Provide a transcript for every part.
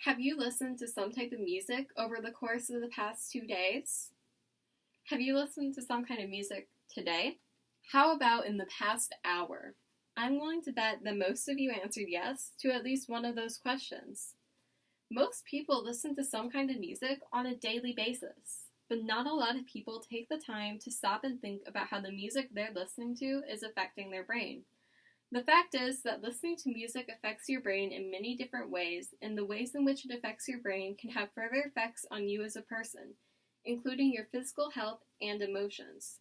Have you listened to some type of music over the course of the past 2 days? Have you listened to some kind of music today? How about in the past hour? I'm willing to bet that most of you answered yes to at least one of those questions. Most people listen to some kind of music on a daily basis, but not a lot of people take the time to stop and think about how the music they're listening to is affecting their brain. The fact is that listening to music affects your brain in many different ways, and the ways in which it affects your brain can have further effects on you as a person, including your physical health and emotions.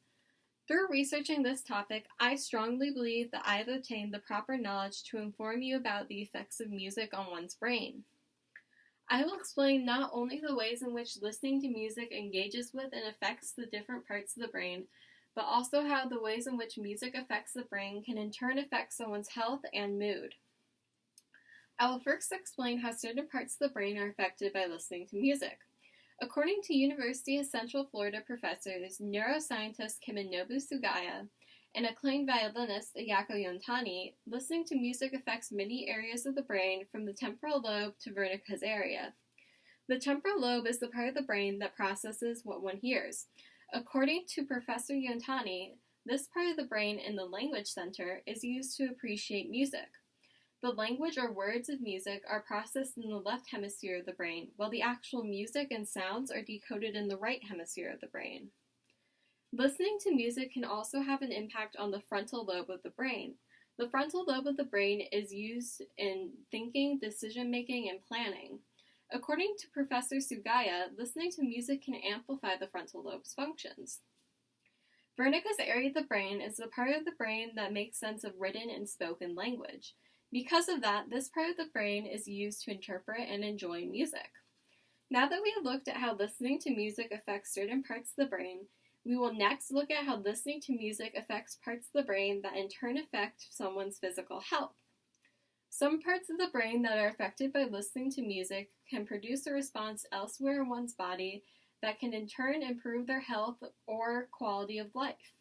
Through researching this topic, I strongly believe that I have obtained the proper knowledge to inform you about the effects of music on one's brain. I will explain not only the ways in which listening to music engages with and affects the different parts of the brain, but also how the ways in which music affects the brain can in turn affect someone's health and mood. I will first explain how certain parts of the brain are affected by listening to music. According to University of Central Florida professors, neuroscientist Kiminobu Sugaya, and acclaimed violinist Ayako Yontani, listening to music affects many areas of the brain from the temporal lobe to Wernicke's area. The temporal lobe is the part of the brain that processes what one hears. According to Professor Yontani, this part of the brain in the language center is used to appreciate music. The language or words of music are processed in the left hemisphere of the brain, while the actual music and sounds are decoded in the right hemisphere of the brain. Listening to music can also have an impact on the frontal lobe of the brain. The frontal lobe of the brain is used in thinking, decision-making, and planning. According to Professor Sugaya, listening to music can amplify the frontal lobe's functions. Wernicke's area of the brain is the part of the brain that makes sense of written and spoken language. Because of that, this part of the brain is used to interpret and enjoy music. Now that we have looked at how listening to music affects certain parts of the brain, we will next look at how listening to music affects parts of the brain that in turn affect someone's physical health. Some parts of the brain that are affected by listening to music can produce a response elsewhere in one's body that can in turn improve their health or quality of life.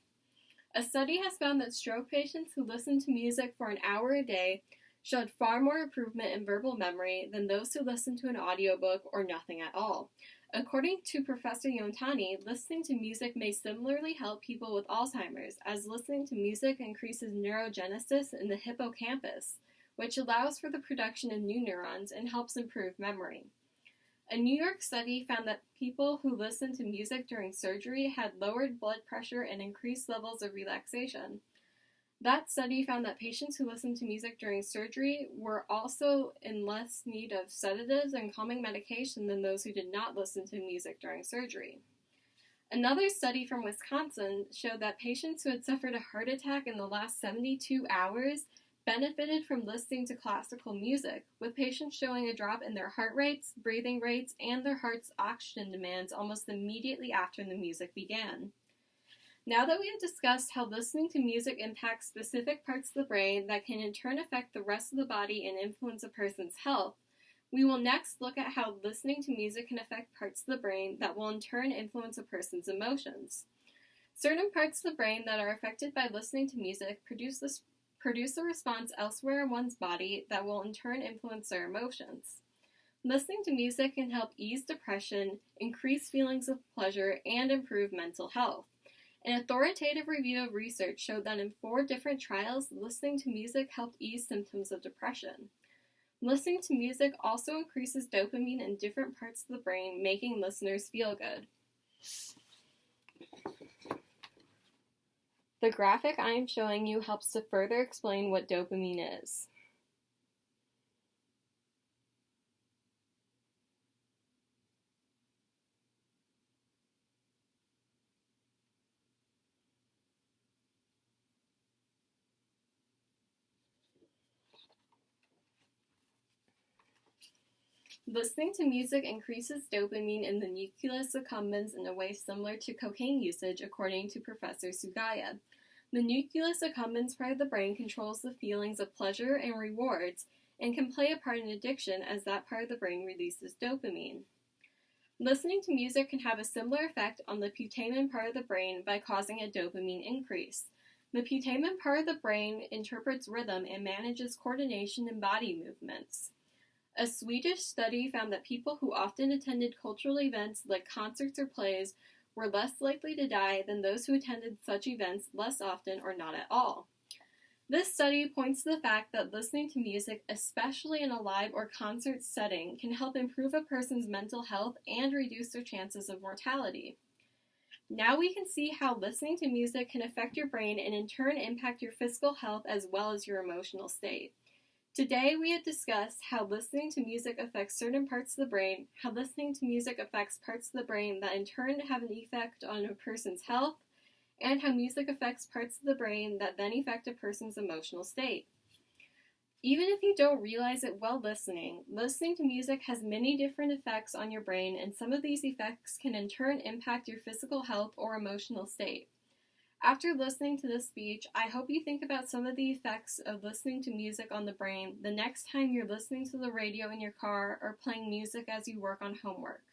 A study has found that stroke patients who listen to music for an hour a day showed far more improvement in verbal memory than those who listen to an audiobook or nothing at all. According to Professor Yontani, listening to music may similarly help people with Alzheimer's, as listening to music increases neurogenesis in the hippocampus, which allows for the production of new neurons and helps improve memory. A New York study found that people who listened to music during surgery had lowered blood pressure and increased levels of relaxation. That study found that patients who listened to music during surgery were also in less need of sedatives and calming medication than those who did not listen to music during surgery. Another study from Wisconsin showed that patients who had suffered a heart attack in the last 72 hours benefited from listening to classical music, with patients showing a drop in their heart rates, breathing rates, and their heart's oxygen demands almost immediately after the music began. Now that we have discussed how listening to music impacts specific parts of the brain that can in turn affect the rest of the body and influence a person's health, we will next look at how listening to music can affect parts of the brain that will in turn influence a person's emotions. Certain parts of the brain that are affected by listening to music produce a response elsewhere in one's body that will in turn influence their emotions. Listening to music can help ease depression, increase feelings of pleasure, and improve mental health. An authoritative review of research showed that in 4 different trials, listening to music helped ease symptoms of depression. Listening to music also increases dopamine in different parts of the brain, making listeners feel good. The graphic I am showing you helps to further explain what dopamine is. Listening to music increases dopamine in the nucleus accumbens in a way similar to cocaine usage, according to Professor Sugaya. The nucleus accumbens part of the brain controls the feelings of pleasure and rewards, and can play a part in addiction as that part of the brain releases dopamine. Listening to music can have a similar effect on the putamen part of the brain by causing a dopamine increase. The putamen part of the brain interprets rhythm and manages coordination and body movements. A Swedish study found that people who often attended cultural events like concerts or plays were less likely to die than those who attended such events less often or not at all. This study points to the fact that listening to music, especially in a live or concert setting, can help improve a person's mental health and reduce their chances of mortality. Now we can see how listening to music can affect your brain and in turn impact your physical health as well as your emotional state. Today we have discussed how listening to music affects certain parts of the brain, how listening to music affects parts of the brain that in turn have an effect on a person's health, and how music affects parts of the brain that then affect a person's emotional state. Even if you don't realize it while listening to music has many different effects on your brain, and some of these effects can in turn impact your physical health or emotional state. After listening to this speech, I hope you think about some of the effects of listening to music on the brain the next time you're listening to the radio in your car or playing music as you work on homework.